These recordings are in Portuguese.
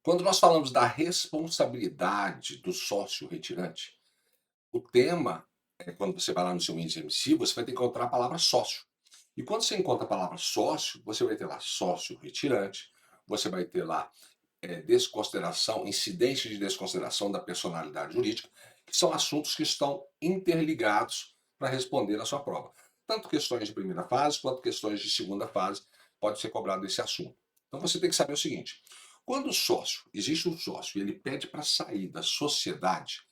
Quando nós falamos da responsabilidade do sócio retirante, o tema é quando você vai lá no seu índice emissivo, você vai ter que encontrar a palavra sócio. E quando você encontra a palavra sócio, você vai ter lá sócio retirante, você vai ter lá desconsideração, incidente de desconsideração da personalidade jurídica, que são assuntos que estão interligados para responder a sua prova. Tanto questões de primeira fase quanto questões de segunda fase pode ser cobrado esse assunto. Então você tem que saber o seguinte: quando o sócio, existe um sócio e ele pede para sair da sociedade,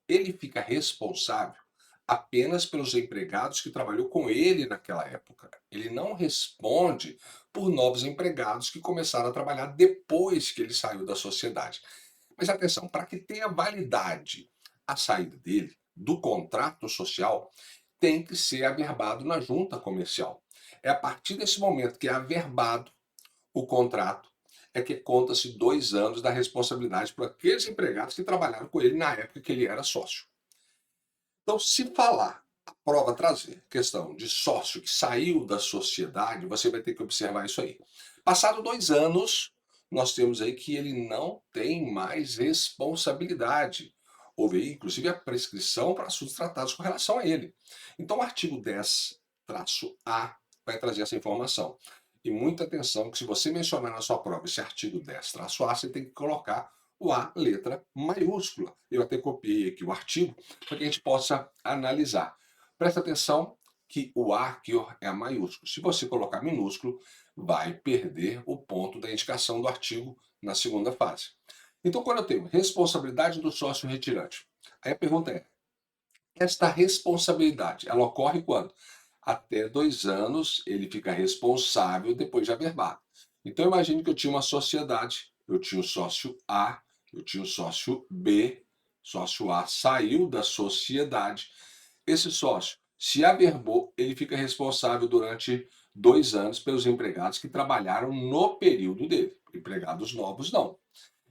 ele fica responsável apenas pelos empregados que trabalhou com ele naquela época. Ele não responde por novos empregados que começaram a trabalhar depois que ele saiu da sociedade. Mas atenção, para que tenha validade a saída dele do contrato social, tem que ser averbado na junta comercial. É a partir desse momento que é averbado o contrato, é que conta-se 2 anos da responsabilidade por aqueles empregados que trabalharam com ele na época que ele era sócio. Então, se falar, a prova trazer questão de sócio que saiu da sociedade, você vai ter que observar isso aí. Passado 2 anos, nós temos aí que ele não tem mais responsabilidade. Houve aí, inclusive, a prescrição para assuntos tratados com relação a ele. Então, o artigo 10-A vai trazer essa informação. E muita atenção que se você mencionar na sua prova esse artigo 10-A, você tem que colocar o A, letra maiúscula. Eu até copiei aqui o artigo para que a gente possa analisar. Presta atenção que o A aqui ó, é a maiúsculo. Se você colocar minúsculo, vai perder o ponto da indicação do artigo na segunda fase. Então, quando eu tenho responsabilidade do sócio retirante, aí a pergunta é: esta responsabilidade, ela ocorre quando? Até 2 anos ele fica responsável depois de averbado. Então, imagine que eu tinha uma sociedade, eu tinha o sócio A, eu tinha o sócio B, sócio A saiu da sociedade, esse sócio se averbou, ele fica responsável durante 2 anos pelos empregados que trabalharam no período dele. Empregados novos, não.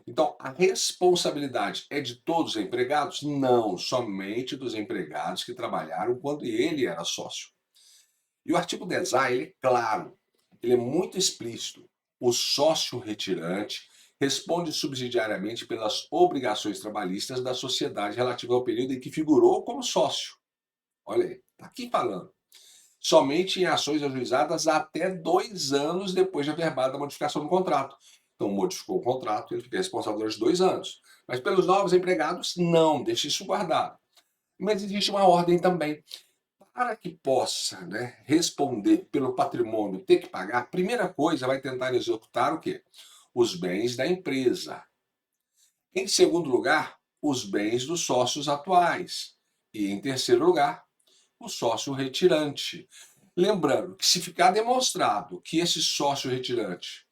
Então, a responsabilidade é de todos os empregados? Não, somente dos empregados que trabalharam quando ele era sócio. E o artigo 10A, ele é claro, ele é muito explícito. O sócio retirante responde subsidiariamente pelas obrigações trabalhistas da sociedade relativa ao período em que figurou como sócio. Olha aí, está aqui falando. Somente em ações ajuizadas até 2 anos depois de averbada a modificação do contrato. Então, modificou o contrato, ele fica responsável durante 2 anos. Mas pelos novos empregados, não, deixe isso guardado. Mas existe uma ordem também. Para que possa responder pelo patrimônio, ter que pagar, a primeira coisa vai tentar executar o quê? Os bens da empresa. Em segundo lugar, os bens dos sócios atuais. E em terceiro lugar, o sócio retirante. Lembrando que se ficar demonstrado que esse sócio retirante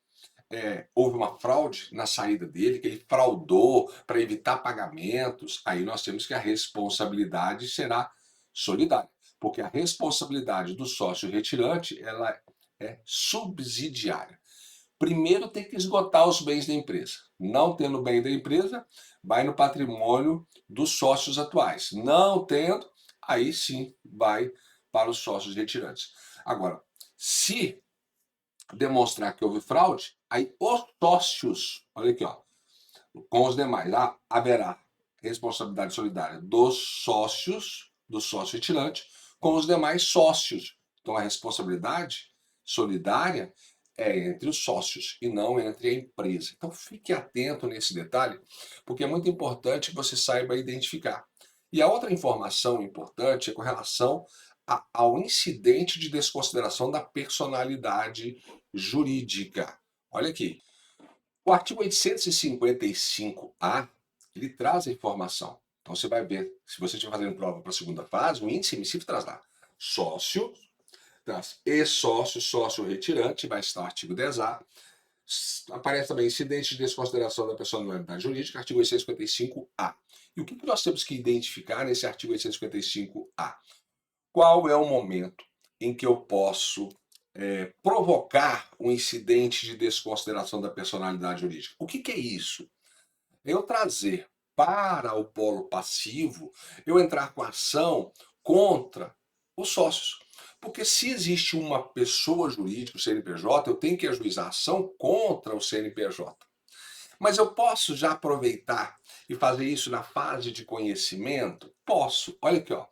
houve uma fraude na saída dele, que ele fraudou para evitar pagamentos, aí nós temos que a responsabilidade será solidária, porque a responsabilidade do sócio retirante ela é subsidiária. Primeiro tem que esgotar os bens da empresa. Não tendo bem da empresa, vai no patrimônio dos sócios atuais. Não tendo, aí sim vai para os sócios retirantes. Agora, se demonstrar que houve fraude, aí os sócios, olha aqui, ó, com os demais, haverá responsabilidade solidária dos sócios, do sócio retirante, com os demais sócios. Então a responsabilidade solidária é entre os sócios e não entre a empresa. Então fique atento nesse detalhe, porque é muito importante que você saiba identificar. E a outra informação importante é com relação ao incidente de desconsideração da personalidade jurídica. Olha aqui, o artigo 855-A, ele traz a informação. Então você vai ver, se você estiver fazendo prova para a segunda fase, o índice emissível traz lá sócio, traz e-sócio, sócio retirante, vai estar o artigo 10A. Aparece também incidente de desconsideração da personalidade jurídica, artigo 855-A. E o que nós temos que identificar nesse artigo 855-A? Qual é o momento em que eu posso provocar um incidente de desconsideração da personalidade jurídica? O que é isso? Eu trazer para o polo passivo, eu entrar com ação contra os sócios. Porque se existe uma pessoa jurídica, o CNPJ, eu tenho que ajuizar ação contra o CNPJ. Mas eu posso já aproveitar e fazer isso na fase de conhecimento? Posso. Olha aqui, ó.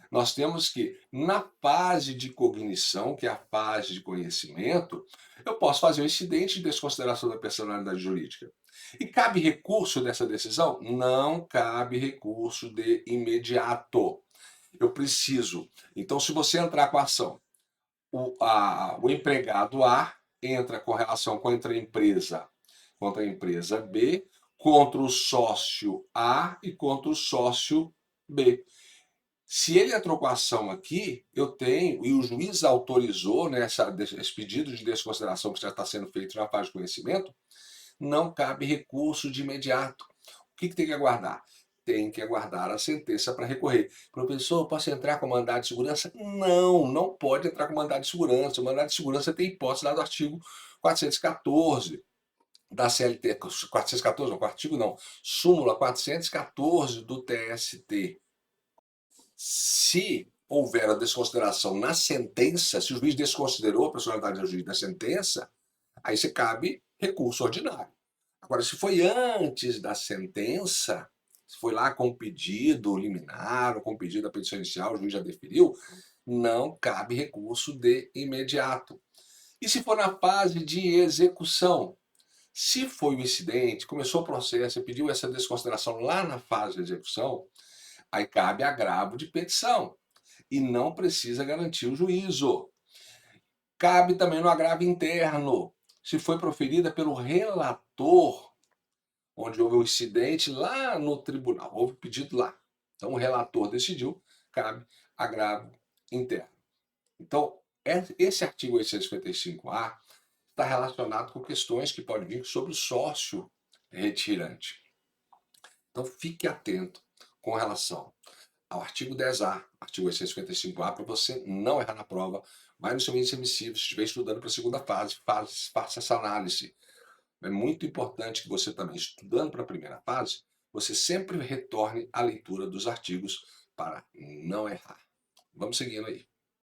Nós temos que, na fase de cognição, que é a fase de conhecimento, eu posso fazer um incidente de desconsideração da personalidade jurídica. E cabe recurso dessa decisão? Não cabe recurso de imediato. Eu preciso. Então, se você entrar com a ação, o empregado A entra com relação contra a empresa B, contra o sócio A e contra o sócio B. Se ele entrou com a ação aqui, eu tenho, e o juiz autorizou, né, esse pedido de desconsideração que já está sendo feito na fase de conhecimento, não cabe recurso de imediato. O que tem que aguardar? Tem que aguardar a sentença para recorrer. Professor, posso entrar com mandado de segurança? Não, não pode entrar com mandado de segurança. O mandado de segurança tem hipótese lá do artigo 414 da CLT, 414, não, artigo não, súmula 414 do TST. Se houver a desconsideração na sentença, se o juiz desconsiderou a personalidade do juiz na sentença, aí se cabe recurso ordinário. Agora, se foi antes da sentença, se foi lá com pedido liminar ou com pedido da petição inicial, o juiz já deferiu, não cabe recurso de imediato. E se for na fase de execução? Se foi o incidente, começou o processo e pediu essa desconsideração lá na fase de execução, aí cabe agravo de petição e não precisa garantir o juízo. Cabe também no agravo interno, se foi proferida pelo relator, onde houve um incidente lá no tribunal, houve pedido lá. Então o relator decidiu, cabe agravo interno. Então, esse artigo 855-A está relacionado com questões que podem vir sobre o sócio retirante. Então fique atento com relação ao artigo 10A, artigo 855-A, para você não errar na prova. Vai no seu índice emissivo, se estiver estudando para a segunda fase, faça essa análise. É muito importante que você também, estudando para a primeira fase, você sempre retorne à leitura dos artigos para não errar. Vamos seguindo aí.